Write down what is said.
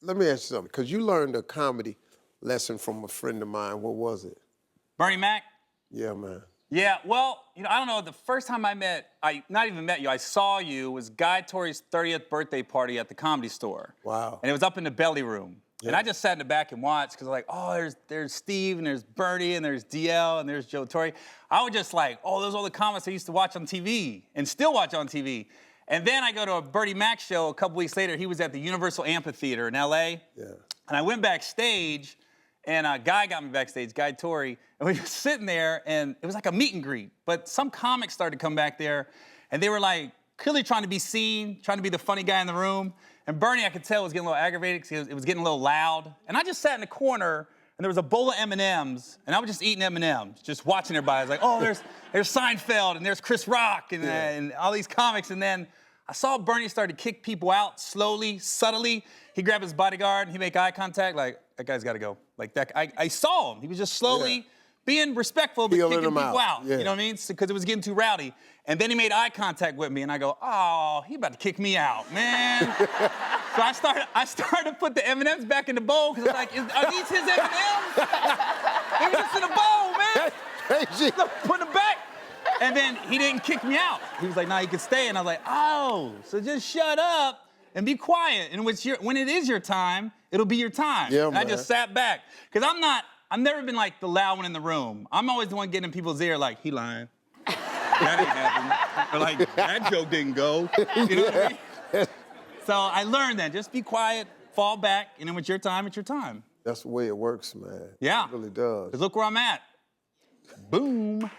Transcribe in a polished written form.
let me ask you something, because you learned a comedy lesson from a friend of mine. What was it? Bernie Mac? Yeah, man. Yeah, well, I don't know, the first time not even met you, I saw you, was Guy Torry's 30th birthday party at the Comedy Store. Wow. And it was up in the belly room. Yeah. And I just sat in the back and watched, because like, oh, there's Steve, and there's Bernie, and there's DL, and there's Joe Torre. I was just like, oh, those are all the comics I used to watch on TV, and still watch on TV. And then I go to a Bernie Mac show a couple weeks later. He was at the Universal Amphitheater in LA. Yeah. And I went backstage, and a guy got me backstage, Guy Torry, and we were sitting there, and it was like a meet and greet. But some comics started to come back there, and they were like clearly trying to be seen, trying to be the funny guy in the room. And Bernie, I could tell, was getting a little aggravated because it was getting a little loud. And I just sat in the corner, and there was a bowl of M&Ms, and I was just eating M&Ms, just watching everybody. I was like, oh, there's Seinfeld, and there's Chris Rock, and all these comics. And then I saw Bernie start to kick people out slowly, subtly. He grabbed his bodyguard, and he make eye contact, like, that guy's got to go. Like that. I saw him. He was just slowly being respectful, but kicking people out. Yeah. You know what I mean? Because it was getting too rowdy. And then he made eye contact with me, and I go, oh, he about to kick me out, man. So I started to put the M&Ms back in the bowl, because I was like, are these his M&Ms? They were just in the bowl, man. So put them back. And then he didn't kick me out. He was like, nah, you can stay. And I was like, oh, so just shut up and be quiet. And when it is your time, it'll be your time. Yeah, and I just sat back. Because I've never been like the loud one in the room. I'm always the one getting in people's ear like, he lying. That ain't happening. Or like, that joke didn't go. You know what I mean? So I learned that. Just be quiet, fall back, and then when it's your time, it's your time. That's the way it works, man. Yeah. It really does. Because look where I'm at. Boom.